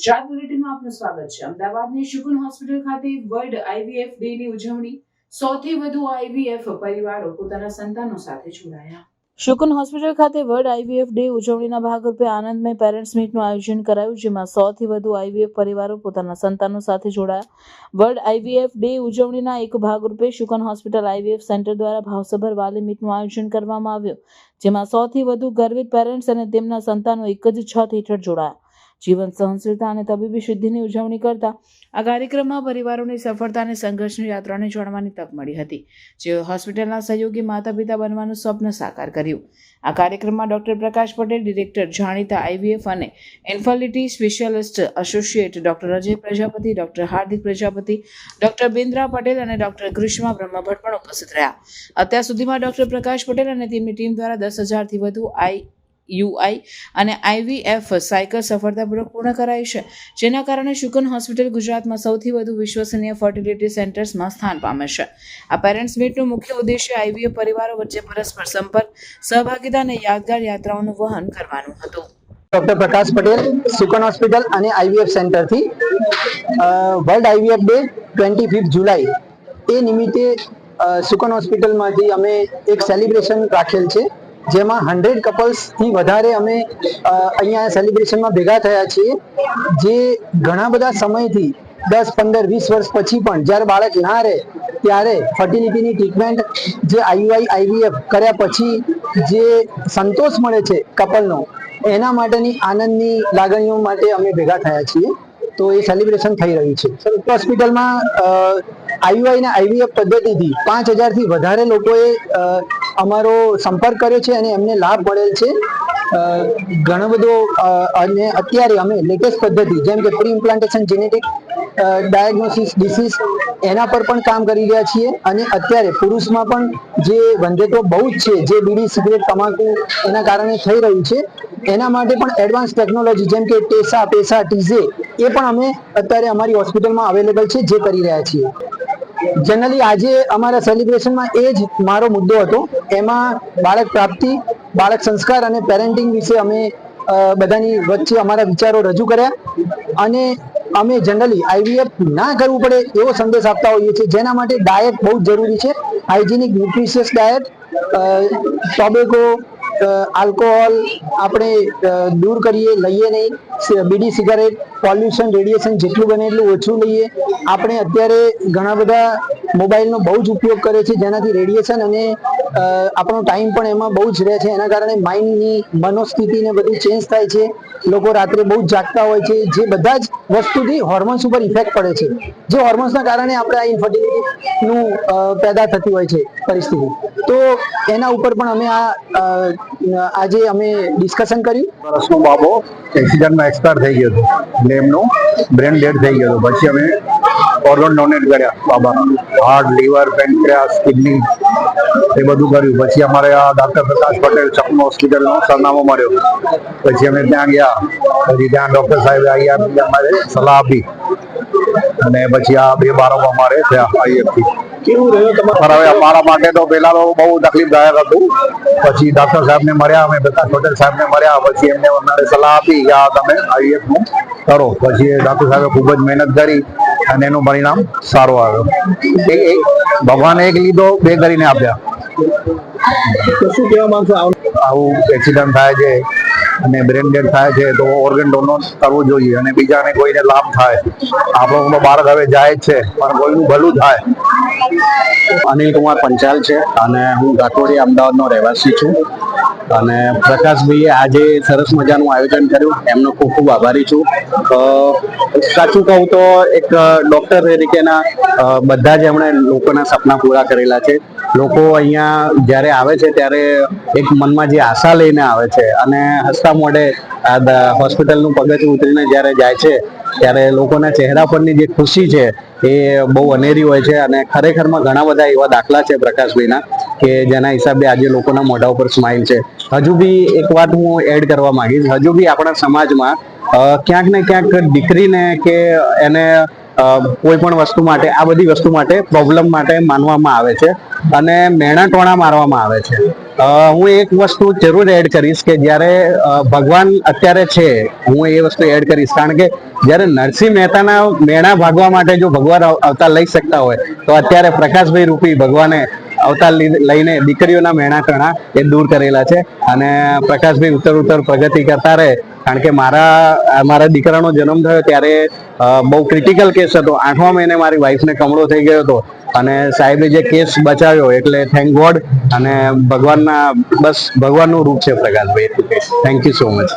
ગુજરાત બુલેટિનમાં આપનું સ્વાગત છે। અમદાવાદની શુકુન હોસ્પિટલ ખાતે વર્લ્ડ આઈવીએફ ડે ની ઉજવણી। સૌથી વધુ આઈવીએફ પરિવારો પોતાના સંતાનો સાથે જોડાયા। શુકુન હોસ્પિટલ ખાતે વર્લ્ડ આઈવીએફ ડે ઉજવણીના ભાગરૂપે આનંદમય પેરેન્ટ્સ મીટનું આયોજન કરાયું, જેમાં સૌથી વધુ આઈવીએફ પરિવારો પોતાના સંતાનો સાથે જોડાયા। વર્લ્ડ આઈવીએફ ડે ઉજવણીના એક ભાગરૂપે શુકુન હોસ્પિટલ આઈવીએફ સેન્ટર દ્વારા ભાવસભર વાલી મીટનું આયોજન કરવામાં આવ્યું, જેમાં સૌથી વધુ ગર્વિત પેરેન્ટ્સ અને તેમના સંતાનો એક જ છત હેઠળ જોડાયા। જીવન સહનશીલતા અને તબીબી સિદ્ધિની ઉજવણી કરતા આ કાર્યક્રમમાં પરિવારોની સફળતા અને સંઘર્ષની યાત્રાને જાણવાની તક મળી હતી, જેઓ હોસ્પિટલના સહયોગી માતા પિતા બનવાનું સ્વપ્ન સાકાર કર્યું। આ કાર્યક્રમમાં ડોક્ટર પ્રકાશ પટેલ, ડિરેક્ટર જાણીતા આઈવીએફ અને infertility specialist associate doctor Ajay Prajapati, doctor Hardik Prajapati, doctor Bindra Patel અને ડોક્ટર ગ્રીષ્મા બ્રહ્મભટ્ટ પણ ઉપસ્થિત રહ્યા। અત્યાર સુધીમાં ડોક્ટર પ્રકાશ પટેલ અને તેમની ટીમ દ્વારા 10,000થી વધુ યુઆઈ અને આઈવીએફ સાયકલ સફળતાપૂર્વક પૂર્ણ કરાઈ છે, જેના કારણે શુકુન હોસ્પિટલ ગુજરાતમાં સૌથી વધુ વિશ્વસનીય ફર્ટિલિટી સેન્ટર્સમાં સ્થાન પામે છે। આ પેરેન્ટ્સ મીટનું મુખ્ય ઉદ્દેશ્ય આઈવીએફ પરિવારો વચ્ચે પરસ્પર સંપર્ક, સહભાગિતા અને યાદગાર યાત્રાઓનું વહન કરવાનું હતું। ડોક્ટર પ્રકાશ પટેલ, શુકુન હોસ્પિટલ અને આઈવીએફ સેન્ટર થી વર્લ્ડ આઈવીએફ ડે 25 જુલાઈ એ નિમિત્તે શુકુન હોસ્પિટલમાંથી અમે એક સેલિબ્રેશન રાખેલ છે, જેમાં 100 કપલ્સ થી વધારે અમે અહીંયા સેલિબ્રેશનમાં ભેગા થયા છીએ, જે ઘણા બધા સમયથી 10, 15, 20 વર્ષ પછી પણ જ્યારે બાળક ના રહે ત્યારે ફર્ટિલિટીની ટ્રીટમેન્ટ જે આઈયુઆઈ આઈવીએફ કર્યા પછી જે સંતોષ મળે છે કપલનો, એના માટેની આનંદની લાગણીઓ માટે અમે ભેગા થયા છીએ। તો એ સેલિબ્રેશન થઈ રહ્યું છે। હોસ્પિટલમાં આઈયુઆઈ અને આઈવીએફ પદ્ધતિથી 5,000થી વધારે લોકોએ અમારો સંપર્ક કર્યો છે અને એમને લાભ મળેલ છે। ઘણો બધો અને અત્યારે અમે લેટેસ્ટ પદ્ધતિ જેમ કે pre implantation genetic diagnosis disease એના પર પણ કામ કરી રહ્યા છીએ, અને અત્યારે પુરુષમાં પણ જે વંધ્યત્વ બહુ જ છે, જે બીડી, સિગરેટ, તમાકુ એના કારણે થઈ રહ્યું છે, એના માટે પણ એડવાન્સ ટેકનોલોજી જેમ કે ટેસા, પેસા, ટીઝે એ પણ અમે અત્યારે અમારી હોસ્પિટલમાં અવેલેબલ છે, જે કરી રહ્યા છીએ। જનરલી આજે અમારા સેલિબ્રેશનમાં એ જ મારો મુદ્દો હતો। એમાં બાળક પ્રાપ્તિ, બાળક સંસ્કાર અને પેરેન્ટિંગ વિશે અમે બધાની વચ્ચે અમારા વિચારો રજૂ કર્યા, અને અમે જનરલી આઈવીએફ ના કરવું પડે એવો સંદેશ આપતા હોઈએ છીએ, જેના માટે ડાયટ બહુ જ જરૂરી છે। Hygienic nutritious diet, tobacco, alcohol આપણે દૂર કરીએ, લઈએ નહીં, બીડી, સિગારેટ, પોલ્યુશન, રેડિયેશન જેટલું બને એટલું ઓછું લઈએ। આપણે અત્યારે ઘણા બધા મોબાઈલનો બહુ જ ઉપયોગ કરે છે, જેનાથી રેડિયેશન અને આપણો ટાઈમ પણ એમાં બહુ જ રહે છે, એના કારણે માઇન્ડની મનોસ્થિતિને બધું ચેન્જ થાય છે। લોકો રાત્રે બહુ જ જાગતા હોય છે, જે બધા જ વસ્તુથી હોર્મોન્સ ઉપર ઇફેક્ટ પડે છે, જે હોર્મોન્સના કારણે આપણે આ ઇન્ફર્ટિલિટીનું પેદા થતી હોય છે પરિસ્થિતિ। તો એના ઉપર પણ અમે આજે અમે ડિસ્કશન કર્યું। વર્ષનો બાબો એક્સિડન્ટમાં એક્સપાયર થઈ ગયો હતો, એટલે એમનું બ્રેન ડેડ થઈ ગયો હતો। પછી અમે ઓર્ગન ડોનેટ કર્યા બાબાના, હાર્ટ, લીવર, પેન્ક્રિયાસ, કિડની એ બધું કર્યું। પછી અમારે આ ડોક્ટર પ્રકાશ પટેલ શકુન હોસ્પિટલનો સરનામો મળ્યો, પછી અમે ત્યાં ગયા, પછી ત્યાં ડોક્ટર સાહેબ અહીંયા અમારે સલાહ આપી, અને પછી આ 2 બાળકો અમારે થયા આઈએફથી। કેવું રહ્યું તમારે? હવે અમારા માટે તો પહેલા તો બહુ તકલીફદાયક હતું, પછી ડોક્ટર સાહેબને મળ્યા, અમે પ્રકાશ પટેલ સાહેબને મળ્યા, પછી એમને અમારે સલાહ આપી કે આ તમે આઈએફનું કરો। પછી ડોક્ટર સાહેબે ખૂબ જ મહેનત કરી અને એનું પરિણામ સારું આવ્યો। ભગવાને એક લીધો, 2 કરીને આપ્યા। શું કહેવા માંગશો? આવું એક્સિડન્ટ થાય છે અને બ્રેન ડેડ થાય છે તો ઓર્ગન ડોનેટ કરવું જોઈએ, અને બીજાને કોઈને લાભ થાય। આપણો બાળક હવે જાય જ છે, પણ કોઈનું ભલું થાય। અનિલ કુમાર પંચાલ છે, અને હું ગાંઠોડી અમદાવાદનો રહેવાસી છું, અને પ્રકાશભાઈએ આજે સરસ મજાનું આયોજન કર્યું, એમનો ખૂબ ખૂબ આભારી છું। સાચું કહું તો એક ડોક્ટર તરીકેના બધા જ એમણે લોકોના સપના પૂરા કરેલા છે। લોકો અહીંયા જ્યારે આવે છે ત્યારે એક મનમાં જે આશા લઈને આવે છે, અને હસતા મોઢે હોસ્પિટલનું પગથિયું ઉતરીને જ્યારે જાય છે ત્યારે લોકોના ચહેરા પરની જે ખુશી છે એ બહુ અનેરી હોય છે। અને ખરેખરમાં ઘણા બધા એવા દાખલા છે પ્રકાશભાઈના કે જેના હિસાબે આજે લોકોના મોઢા ઉપર સ્માઇલ છે। હજુ બી એક વાત હું એડ કરવા માંગીશ, હજુ બી આપણા સમાજમાં ક્યાંક ને ક્યાંક દીકરીને કે એને કોઈ પણ વસ્તુ માટે, આ બધી વસ્તુ માટે, પ્રોબ્લેમ માટે માનવામાં આવે છે, અને મેણા ટોણા મારવામાં આવે છે। હું એક વસ્તુ જરૂર એડ કરીશ કે જ્યારે ભગવાન અત્યારે છે, હું એ વસ્તુ એડ કરીશ, કારણ કે જ્યારે નરસિંહ મહેતાના મેણા ભાગવા માટે જો ભગવાન અવતાર લઈ શકતા હોય તો અત્યારે પ્રકાશભાઈ રૂપી ભગવાને અવતાર લઈને દીકરીઓના મેણા ટણા એ દૂર કરેલા છે. અને પ્રકાશભાઈ ઉત્તર પ્રગતિ કરતા રહે, કારણ કે મારા દીકરાનો જન્મ થયો ત્યારે બહુ ક્રિટિકલ કેસ હતો. 8મા મહિને મારી વાઈફને કમળો થઈ ગયો હતો અને સાહેબે જે કેસ બચાવ્યો એટલે થેન્ક ગોડ. અને ભગવાનનું રૂપ છે Prakashbhai. Thank you so much.